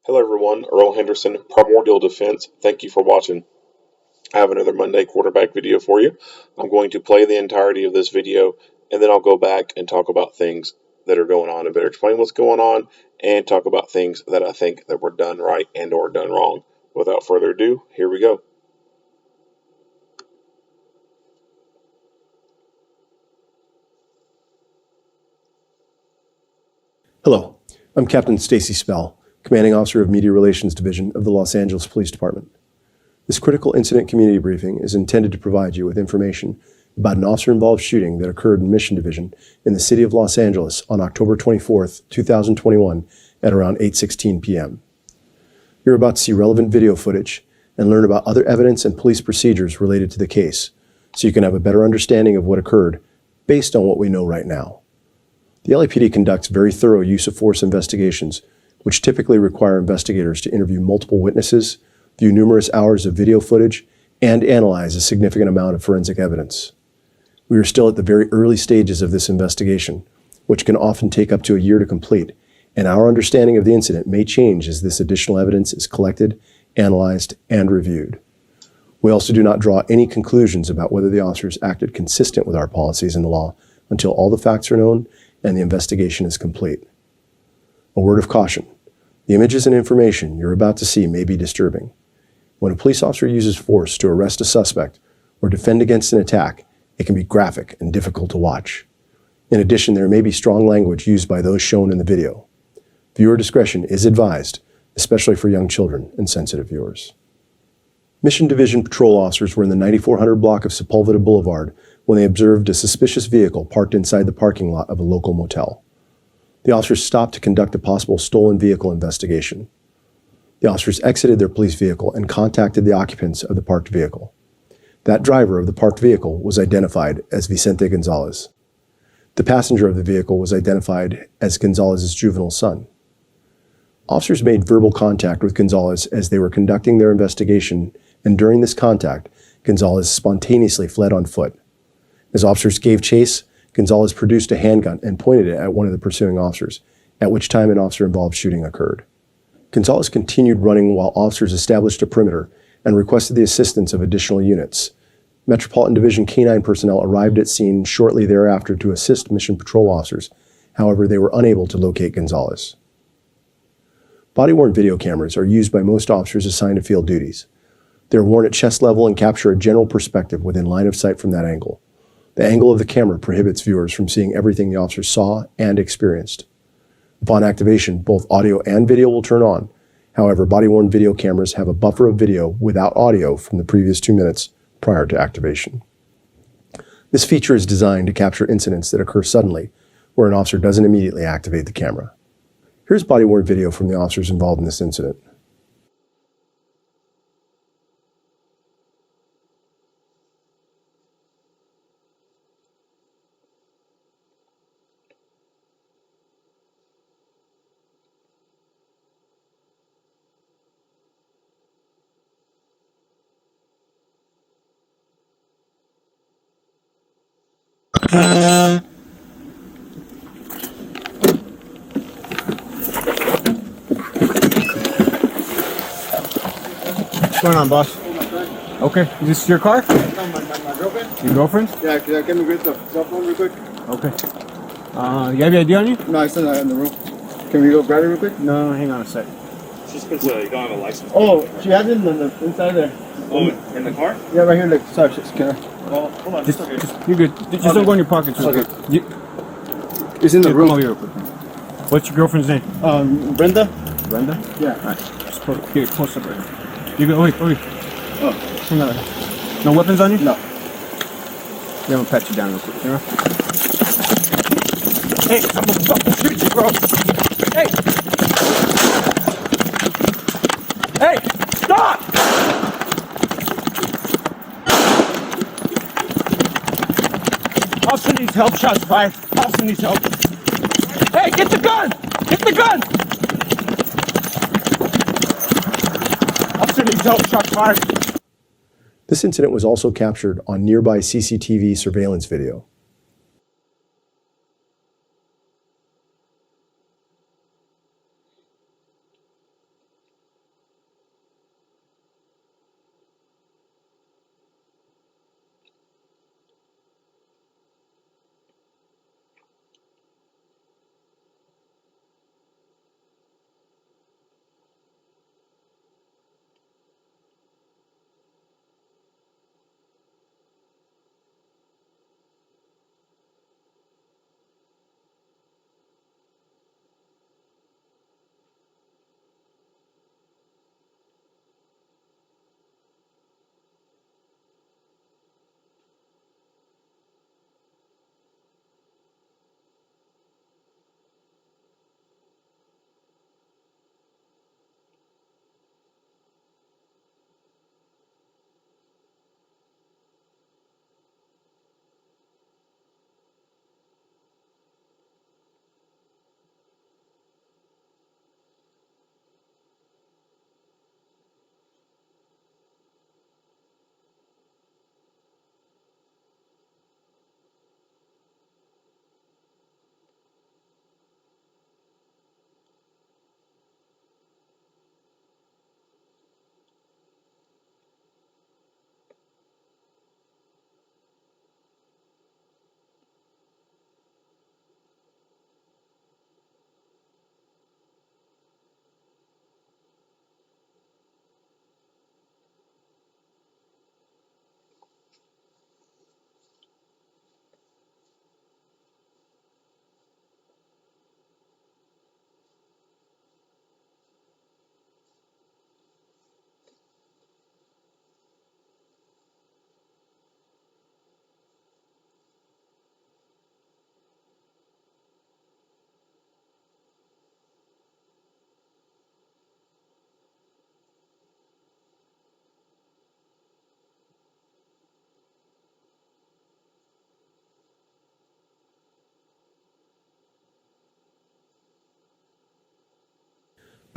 Hello everyone, Earl Henderson, Primordial Defense. Thank you for watching. I have another Monday quarterback video for you. I'm going to play the entirety of this video, and then I'll go back and talk about things that are going on and better explain what's going on, and talk about things that I think that were done right and or done wrong. Without further ado, here we go. Hello, I'm Captain Stacy Spell, Commanding Officer of Media Relations Division of the Los Angeles Police Department. This critical incident community briefing is intended to provide you with information about an officer-involved shooting that occurred in Mission Division in the city of Los Angeles on October 24th, 2021 at around 8:16 p.m. You're about to see relevant video footage and learn about other evidence and police procedures related to the case, so you can have a better understanding of what occurred based on what we know right now. The LAPD conducts very thorough use of force investigations, which typically require investigators to interview multiple witnesses, view numerous hours of video footage, and analyze a significant amount of forensic evidence. We are still at the very early stages of this investigation, which can often take up to a year to complete, and our understanding of the incident may change as this additional evidence is collected, analyzed, and reviewed. We also do not draw any conclusions about whether the officers acted consistent with our policies and the law until all the facts are known and the investigation is complete. A word of caution. The images and information you're about to see may be disturbing. When a police officer uses force to arrest a suspect or defend against an attack, it can be graphic and difficult to watch. In addition, there may be strong language used by those shown in the video. Viewer discretion is advised, especially for young children and sensitive viewers. Mission Division patrol officers were in the 9400 block of Sepulveda Boulevard when they observed a suspicious vehicle parked inside the parking lot of a local motel. The officers stopped to conduct a possible stolen vehicle investigation. The officers exited their police vehicle and contacted the occupants of the parked vehicle. That driver of the parked vehicle was identified as Vicente Gonzalez. The passenger of the vehicle was identified as Gonzalez's juvenile son. Officers made verbal contact with Gonzalez as they were conducting their investigation, and during this contact, Gonzalez spontaneously fled on foot. As officers gave chase, Gonzalez produced a handgun and pointed it at one of the pursuing officers, at which time an officer-involved shooting occurred. Gonzalez continued running while officers established a perimeter and requested the assistance of additional units. Metropolitan Division K-9 personnel arrived at scene shortly thereafter to assist Mission Patrol officers. However, they were unable to locate Gonzalez. Body-worn video cameras are used by most officers assigned to field duties. They are worn at chest level and capture a general perspective within line of sight from that angle. The angle of the camera prohibits viewers from seeing everything the officers saw and experienced. Upon activation, both audio and video will turn on. However, body-worn video cameras have a buffer of video without audio from the previous 2 minutes prior to activation. This feature is designed to capture incidents that occur suddenly, where an officer doesn't immediately activate the camera. Here's body-worn video from the officers involved in this incident. What's going on, boss? Okay, is this your car? My girlfriend? Your girlfriend? Yeah, can we get the cell phone real quick? Okay. You have your ID on you? No, I still not in the room. Can we go grab it real quick? No, hang on a sec. Just because you don't have a license. Oh, she has it in the inside there. Oh, in the car? Yeah, right here. Like, sorry, can I? Well, hold on. Just, Okay. you're good. Just don't go in your pockets real Okay. quick. It's in the Come over room. here real quick. What's your girlfriend's name? Brenda? Brenda? Yeah. Alright, just get it close up right now. You go, wait. Oh. Hang on. No weapons on you? No. Yeah, I'm gonna pat you down real quick, you know? Hey, I'm gonna fucking shoot you, bro. Hey! Hey! Stop! Officer needs help, shots fired. Officer needs help. Hey, get the gun! Get the gun! Officer needs help, shots fired. This incident was also captured on nearby CCTV surveillance video.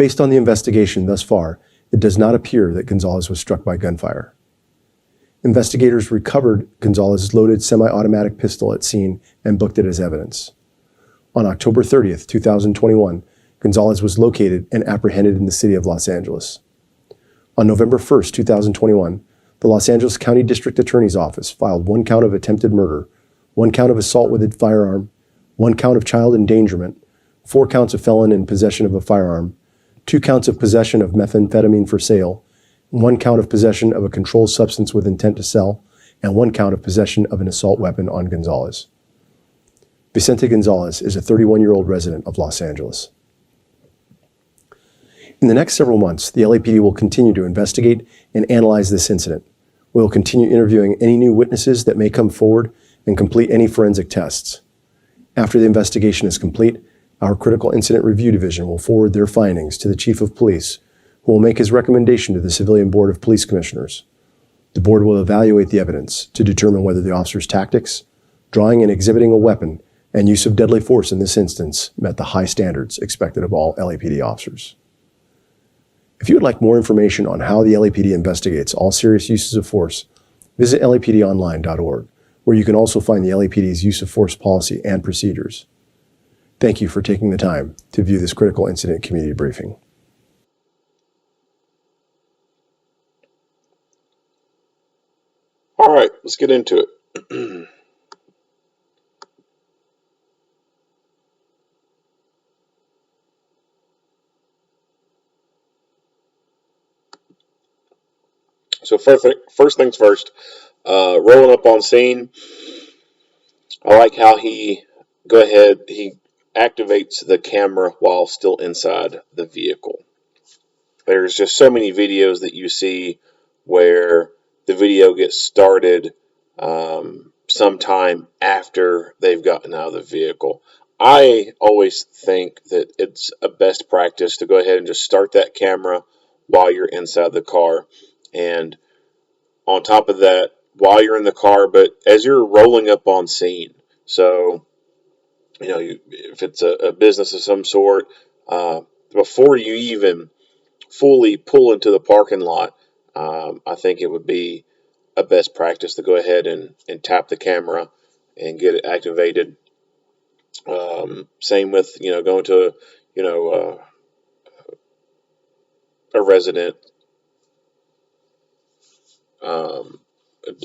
Based on the investigation thus far, it does not appear that Gonzalez was struck by gunfire. Investigators recovered Gonzalez's loaded semi-automatic pistol at scene and booked it as evidence. On October 30th, 2021, Gonzalez was located and apprehended in the city of Los Angeles. On November 1st, 2021, the Los Angeles County District Attorney's Office filed 1 count of attempted murder, 1 count of assault with a firearm, 1 count of child endangerment, 4 counts of felon in possession of a firearm, 2 counts of possession of methamphetamine for sale, 1 count of possession of a controlled substance with intent to sell, and 1 count of possession of an assault weapon on Gonzalez. Vicente Gonzalez is a 31-year-old resident of Los Angeles. In the next several months, the LAPD will continue to investigate and analyze this incident. We will continue interviewing any new witnesses that may come forward and complete any forensic tests. After the investigation is complete, our Critical Incident Review Division will forward their findings to the Chief of Police, who will make his recommendation to the Civilian Board of Police Commissioners. The board will evaluate the evidence to determine whether the officer's tactics, drawing and exhibiting a weapon, and use of deadly force in this instance met the high standards expected of all LAPD officers. If you would like more information on how the LAPD investigates all serious uses of force, visit lapdonline.org, where you can also find the LAPD's use of force policy and procedures. Thank you for taking the time to view this critical incident community briefing. All right, let's get into it. So first things first, rolling up on scene, I like how he activates the camera while still inside the vehicle. There's just so many videos that you see where the video gets started sometime after they've gotten out of the vehicle. I always think that it's a best practice to go ahead and just start that camera while you're inside the car. And on top of that, while you're in the car, but as you're rolling up on scene. So, if it's a business of some sort, before you even fully pull into the parking lot, I think it would be a best practice to go ahead and tap the camera and get it activated. Same with, going to, a resident,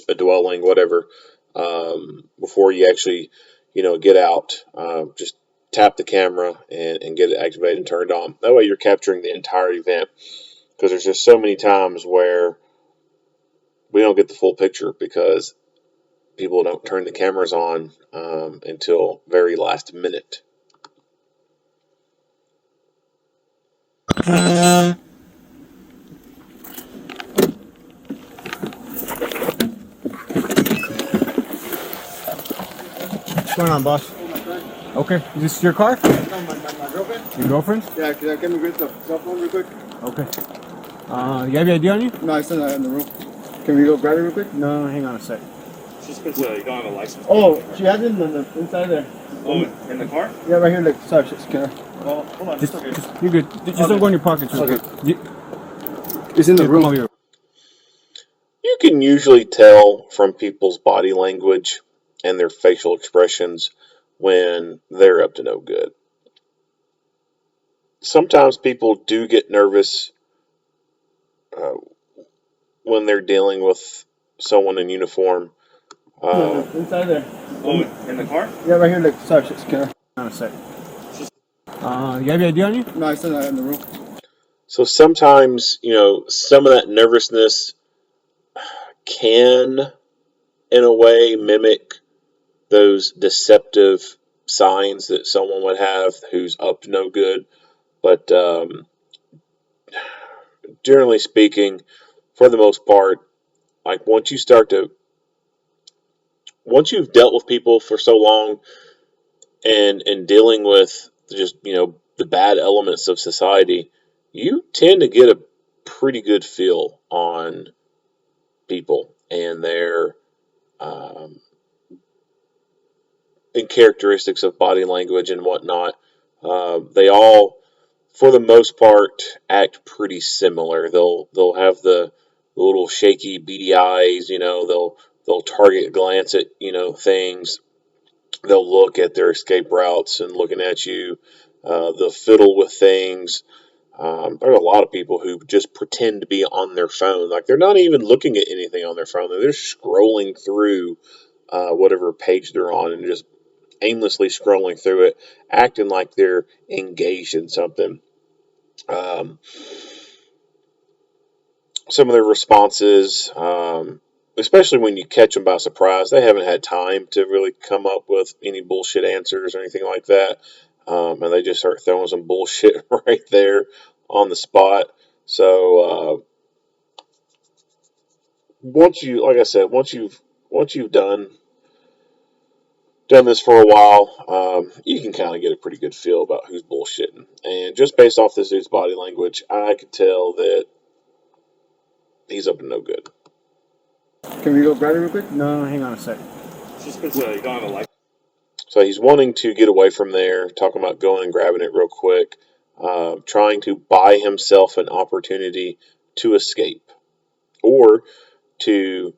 a dwelling, whatever, before you actually, get out, just tap the camera and get it activated and turned on. That way you're capturing the entire event, because there's just so many times where we don't get the full picture because people don't turn the cameras on until very last minute. What's going on, boss? Okay. Is this your car? No, my girlfriend? Your girlfriend? Yeah, can we get the cell phone real quick? Okay. You have your ID on you? No, I still not in the room. Can we go grab it real quick? No, hang on a sec. Just because you don't have a license. Oh, she has it in the inside there. Oh, in the car? Yeah, right here. Like, sorry, can I? Well, hold on. Just, It's okay. you're good. Just don't go in your pockets. Okay. You, It's in the come room. over here. You can usually tell from people's body language and their facial expressions when they're up to no good. Sometimes people do get nervous when they're dealing with someone in uniform. Inside there. Oh, in the car? Yeah, right here. Like, sorry, can I? Hang on a sec. You have your ID on you? No, I still not in the room. So sometimes, some of that nervousness can, in a way, mimic those deceptive signs that someone would have who's up to no good. But generally speaking, for the most part, like once you've dealt with people for so long and dealing with just, the bad elements of society, you tend to get a pretty good feel on people and their and characteristics of body language and whatnot. They all for the most part, act pretty similar. They'll have the little shaky, beady eyes. They'll target glance at things. They'll look at their escape routes and looking at you. They'll fiddle with things. There's a lot of people who just pretend to be on their phone, like they're not even looking at anything on their phone. They're just scrolling through whatever page they're on and just aimlessly scrolling through it, acting like they're engaged in something. Some of their responses, especially when you catch them by surprise, they haven't had time to really come up with any bullshit answers or anything like that. And they just start throwing some bullshit right there on the spot. So like I said, once you've done this for a while, you can kind of get a pretty good feel about who's bullshitting. And just based off this dude's body language, I could tell that he's up to no good. Can we go grab it real quick? No, hang on a sec. It's just because you don't have a license. So he's wanting to get away from there, talking about going and grabbing it real quick, trying to buy himself an opportunity to escape or to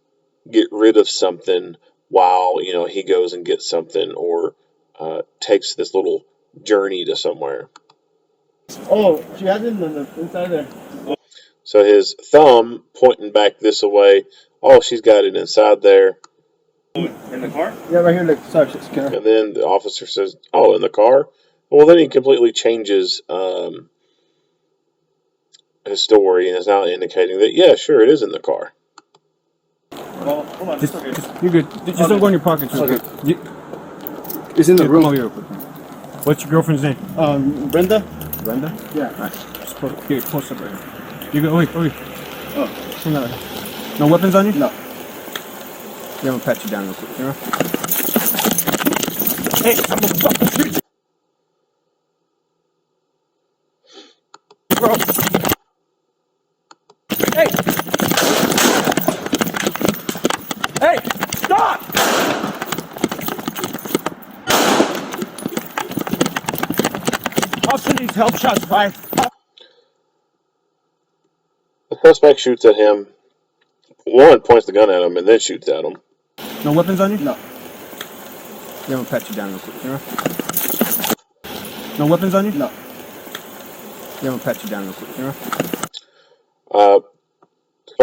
get rid of something while he goes and gets something or takes this little journey to somewhere. Oh, she has it inside there. So his thumb pointing back this way. Oh, she's got it inside there. In the car? Yeah, right here. Look, sergeant, scanner. And then the officer says, "Oh, in the car." Well, then he completely changes his story and is now indicating that yeah, sure, it is in the car. Well, hold on. Just, you're good. Just don't go in your pockets real Okay. quick. It's in the Come room. over here real quick. What's your girlfriend's name? Brenda. Brenda? Yeah. Alright. Just get close up right here. You go. Wait. Oh. Hang on. No weapons on you? No. Yeah, I'm gonna pat you down real quick. You know? Hey, I'm gonna fucking shoot you. Bro. Hey! Hey! Stop! Officer needs help, shots fired. The suspect shoots at him. One points the gun at him and then shoots at him. No weapons on you? No. Yeah, I'm gonna pat you down real quick. You know? No weapons on you? No. Yeah, I'm gonna pat you down real quick. You know? So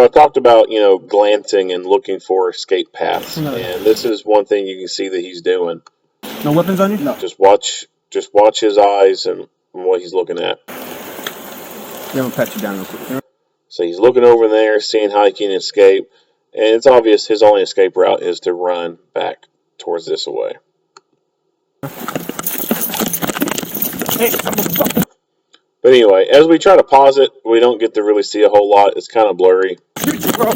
I talked about glancing and looking for escape paths, No. and this is one thing you can see that he's doing. No weapons on you? No. Just watch his eyes and what he's looking at. Yeah, I'm gonna pat you down real quick. You know? So he's looking over there, seeing how he can escape, and it's obvious his only escape route is to run back towards this way. Hey, I'm gonna fucking But anyway, as we try to pause it, we don't get to really see a whole lot. It's kind of blurry. shoot you, bro.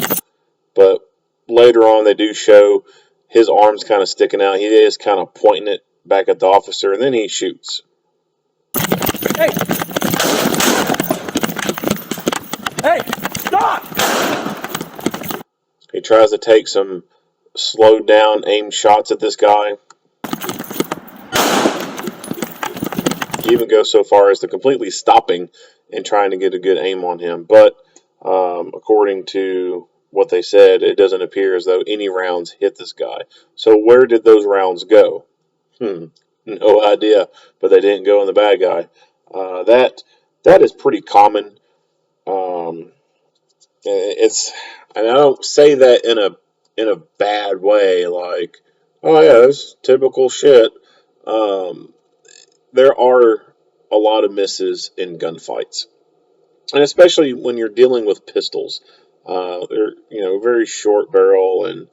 But later on, they do show his arms kind of sticking out. He is kind of pointing it back at the officer, and then he shoots. Hey! Hey! Stop! He tries to take some slowed down, aimed shots at this guy. He even goes so far as to completely stopping and trying to get a good aim on him. But according to what they said, it doesn't appear as though any rounds hit this guy. So where did those rounds go? No idea. But they didn't go in the bad guy. That is pretty common. And I don't say that in a bad way, like, oh yeah, that's typical shit. There are a lot of misses in gunfights, and especially when you're dealing with pistols. They're very short barrel, and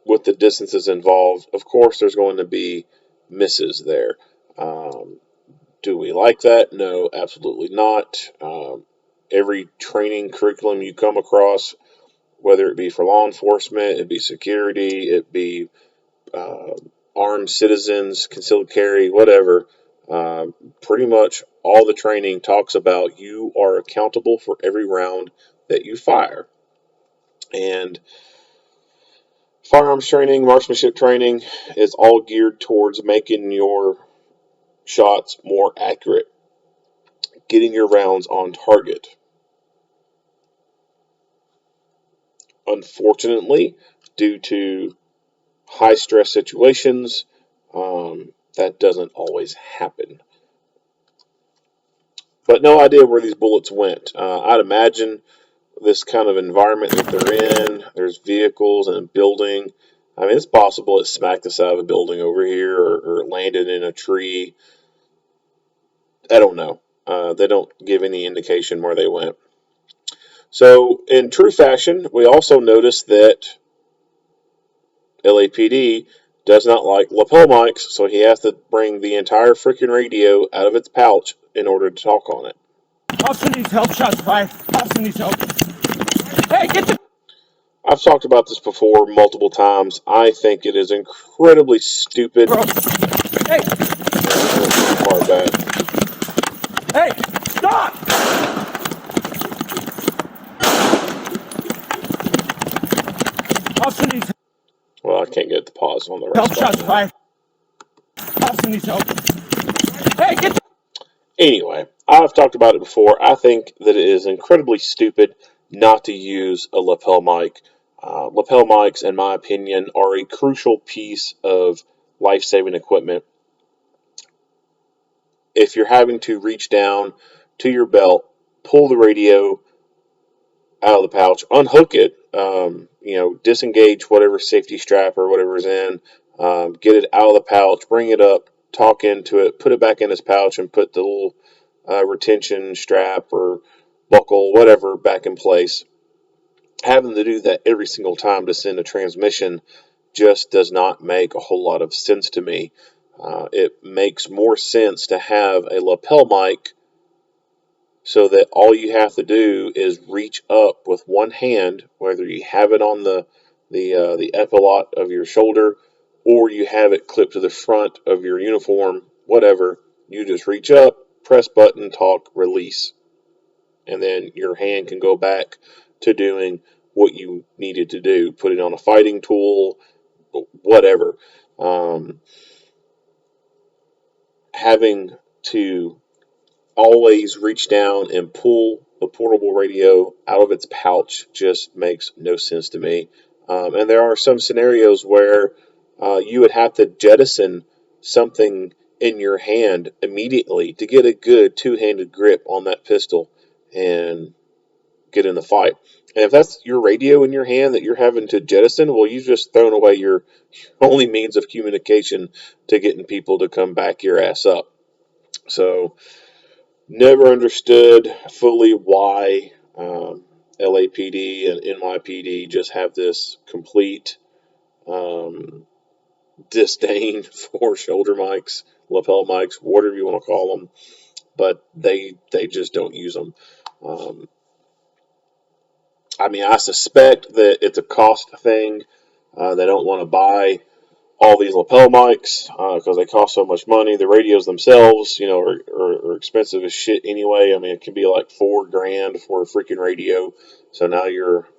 with the distances involved, of course, there's going to be misses there. Do we like that? No, absolutely not. Every training curriculum you come across, whether it be for law enforcement, it be security, it be armed citizens, concealed carry, whatever, pretty much all the training talks about you are accountable for every round that you fire. And firearms training, marksmanship training is all geared towards making your shots more accurate. getting your rounds on target. Unfortunately, due to high stress situations, that doesn't always happen. But no idea where these bullets went. I'd imagine this kind of environment that they're in, there's vehicles and a building. I mean, it's possible it smacked us out of a building over here or landed in a tree. I don't know. They don't give any indication where they went. So, in true fashion, we also noticed that LAPD does not like lapel mics, so he has to bring the entire freaking radio out of its pouch in order to talk on it. Officer needs help. Shots fired. Officer needs help. Hey, get the... I've talked about this before multiple times. I think it is incredibly stupid. Bro. Hey. Far back. Hey, stop! Officer needs Well, I can't get the pause on the right help. spot. Shots fired. Officer needs help. Hey, get the... Anyway, I've talked about it before. I think that it is incredibly stupid not to use a lapel mic. Lapel mics, in my opinion, are a crucial piece of life-saving equipment. If you're having to reach down to your belt, pull the radio out of the pouch, unhook it, disengage whatever safety strap or whatever's in, get it out of the pouch, bring it up, talk into it, put it back in his pouch, and put the little retention strap or buckle, whatever, back in place. Having to do that every single time to send a transmission just does not make a whole lot of sense to me. It makes more sense to have a lapel mic so that all you have to do is reach up with one hand, whether you have it on the epaulette of your shoulder or you have it clipped to the front of your uniform, whatever. You just reach up, press button, talk, release, and then your hand can go back to doing what you needed to do. Put it on a fighting tool, whatever. Having to always reach down and pull the portable radio out of its pouch just makes no sense to me. And there are some scenarios where you would have to jettison something in your hand immediately to get a good two-handed grip on that pistol and get in the fight. And if that's your radio in your hand that you're having to jettison, well, you've just thrown away your only means of communication to getting people to come back your ass up. So, never understood fully why LAPD and NYPD just have this complete um, disdain for shoulder mics, lapel mics, whatever you want to call them, but they just don't use them. Um, I mean, I suspect that it's a cost thing. They don't want to buy all these lapel mics because they cost so much money. The radios themselves, are expensive as shit anyway. I mean, it can be like $4,000 for a freaking radio. So now you're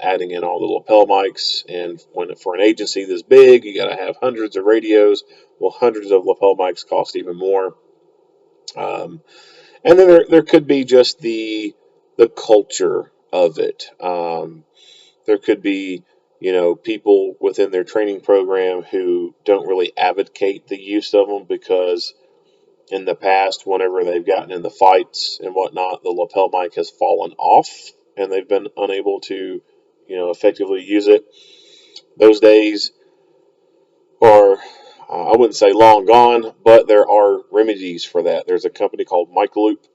adding in all the lapel mics, and for an agency this big, you got to have hundreds of radios. Well, hundreds of lapel mics cost even more. And then there could be just the culture of it. There could be, people within their training program who don't really advocate the use of them because in the past, whenever they've gotten in the fights and whatnot, the lapel mic has fallen off and they've been unable to, effectively use it. Those days are, I wouldn't say long gone, but there are remedies for that. There's a company called Mic Loop.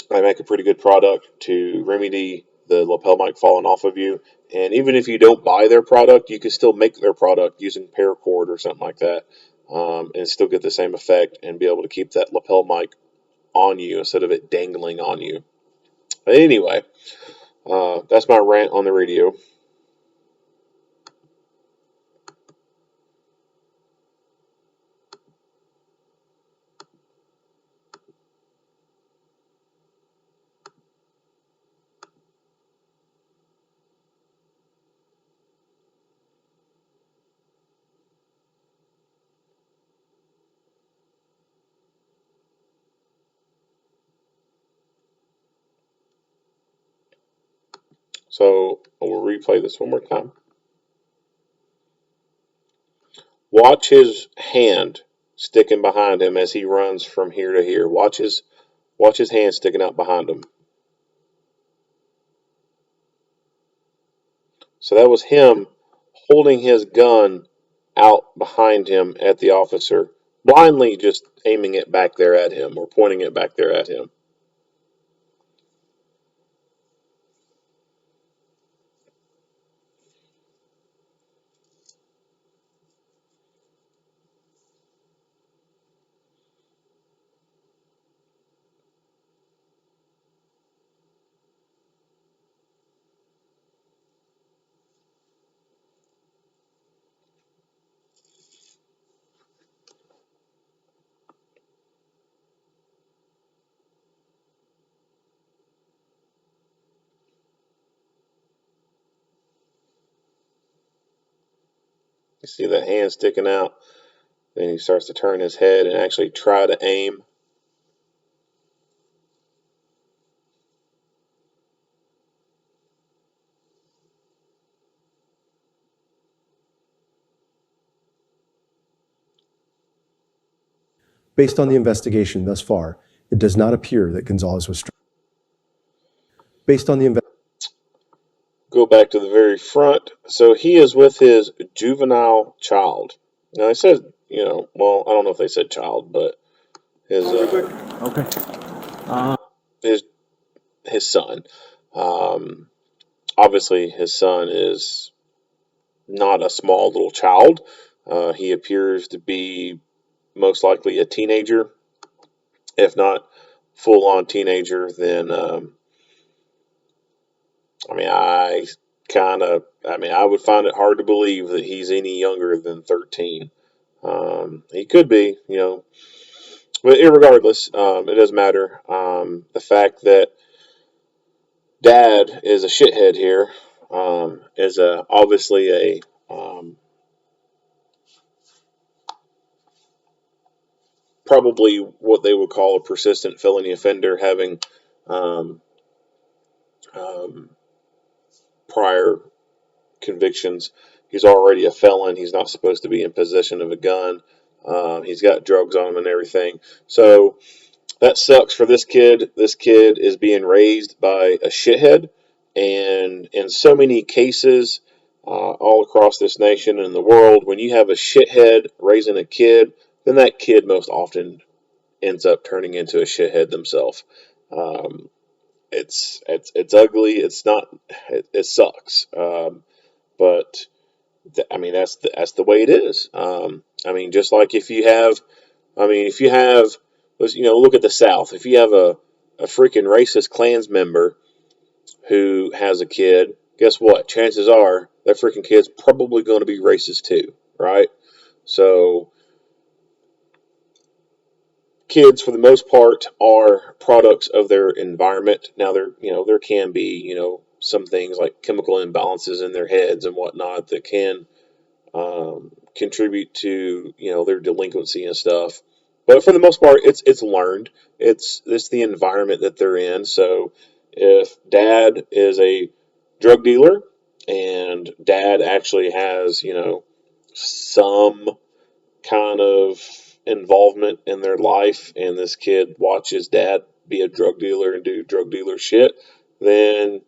They make a pretty good product to remedy the lapel mic falling off of you. And even if you don't buy their product, you can still make their product using paracord or something like that, and still get the same effect and be able to keep that lapel mic on you instead of it dangling on you. But anyway, that's my rant on the radio. So we'll replay this one more time. Watch his hand sticking behind him as he runs from here to here. Watch his hand sticking out behind him. So that was him holding his gun out behind him at the officer, blindly just aiming it back there at him or pointing it back there at him. You see that hand sticking out? Then he starts to turn his head and actually try to aim. Based on the investigation thus far, it does not appear that Gonzalez was based on the Go back to the very front. So he is with his juvenile child. Now they said, well, I don't know if they said child, but his Okay. his son. Um, Obviously, his son is not a small little child. He appears to be most likely a teenager, if not full-on teenager. Then I would find it hard to believe that he's any younger than 13. He could be, but irregardless, it doesn't matter. The fact that Dad is a shithead here is obviously a probably what they would call a persistent felony offender, having um, um, prior convictions. He's already a felon. He's not supposed to be in possession of a gun. He's got drugs on him and everything. So that sucks for this kid. This kid is being raised by a shithead. And in so many cases, all across this nation and the world, when you have a shithead raising a kid, then that kid most often ends up turning into a shithead themselves. Um, it's ugly. It's not. It sucks. But that's the way it is. Just like if you have, look at the South. If you have a freaking racist Klans member who has a kid, guess what? Chances are that freaking kid's probably going to be racist too, right? So kids, for the most part, are products of their environment. Now, there can be, some things like chemical imbalances in their heads and whatnot that can contribute to, their delinquency and stuff. But for the most part, it's learned. It's the environment that they're in. So if Dad is a drug dealer and Dad actually has, some kind of involvement in their life, and this kid watches Dad be a drug dealer and do drug dealer shit, then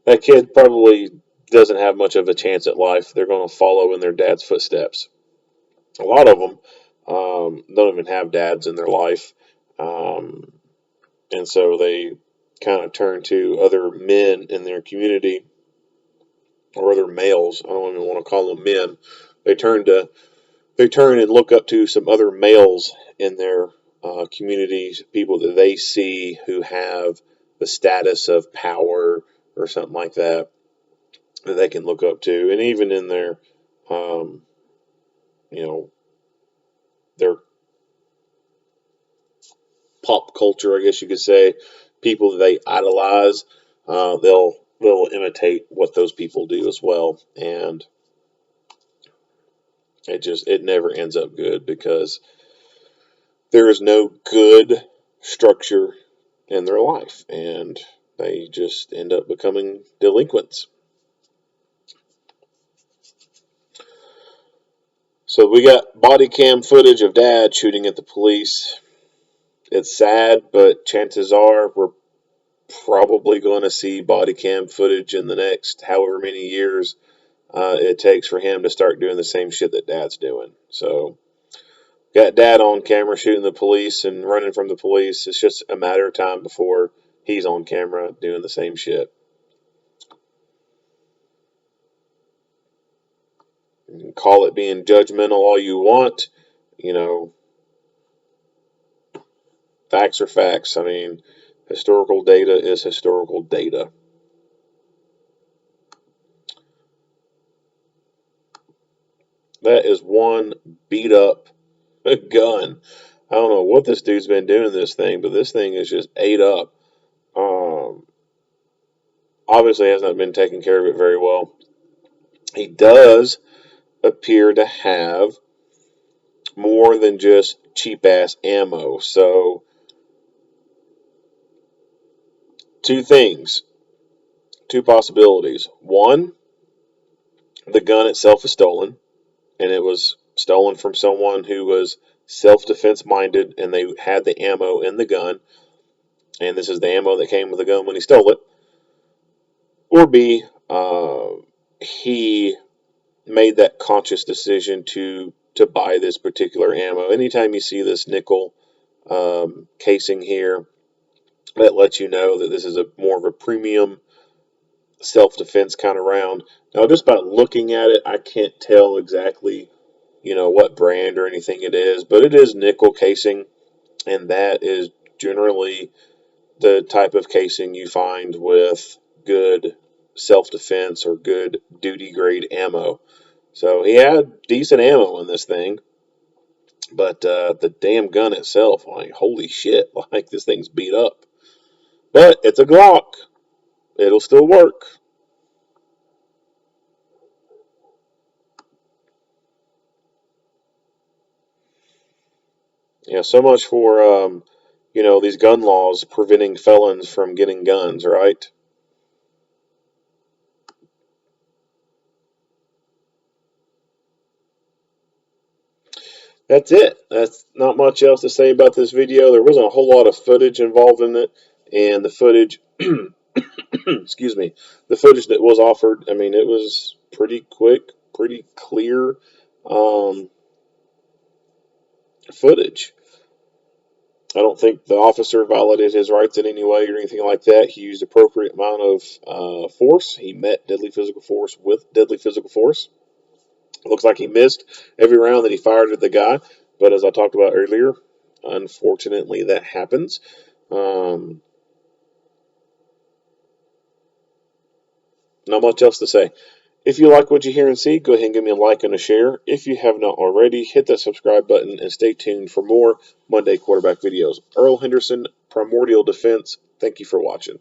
that kid probably doesn't have much of a chance at life. They're going to follow in their dad's footsteps. A lot of them don't even have dads in their life, um, and so they kind of turn to other men in their community or other males. I don't even want to call them men. They turn to they turn and look up to some other males in their communities, people that they see who have the status of power or something like that that they can look up to, and even in um, you know, their pop culture, I guess you could say, people that they idolize, they'll imitate what those people do as well, and it never ends up good because there is no good structure in their life, and They just end up becoming delinquents. So we got body cam footage of Dad shooting at the police. It's sad, but chances are we're probably going to see body cam footage in the next however many years it takes for him to start doing the same shit that Dad's doing. So got Dad on camera shooting the police and running from the police. It's just a matter of time before he's on camera doing the same shit. You can call it being judgmental all you want. You know, facts are facts. I mean, historical data is historical data. That is one beat up gun. I don't know what this dude's been doing to this thing, but this thing is just ate up. Obviously has not been taking care of it very well. He does appear to have more than just cheap ass ammo. So, two things, two possibilities. One, the gun itself is stolen, and it was stolen from someone who was self-defense minded, and they had the ammo in the gun, and this is the ammo that came with the gun when he stole it. Or B, he made that conscious decision to buy this particular ammo. Anytime you see this nickel casing here, that lets you know that this is more of a premium self-defense kind of round. Now, just by looking at it, I can't tell exactly, what brand or anything it is, but it is nickel casing, and that is generally the type of casing you find with good self-defense or good duty grade ammo. So he had decent ammo in this thing, but the damn gun itself, like, holy shit, like, this thing's beat up. But it's a Glock. It'll still work. Yeah, so much for, these gun laws preventing felons from getting guns, right? That's it. That's not much else to say about this video. There wasn't a whole lot of footage involved in it, and the footage, excuse me, the footage that was offered, I mean, it was pretty quick, pretty clear footage. I don't think the officer violated his rights in any way or anything like that. He used appropriate amount of force. He met deadly physical force with deadly physical force. It looks like he missed every round that he fired at the guy, but as I talked about earlier, unfortunately that happens. Not much else to say. If you like what you hear and see, go ahead and give me a like and a share. If you have not already, hit that subscribe button and stay tuned for more Monday quarterback videos. Earl Henderson, Primordial Defense. Thank you for watching.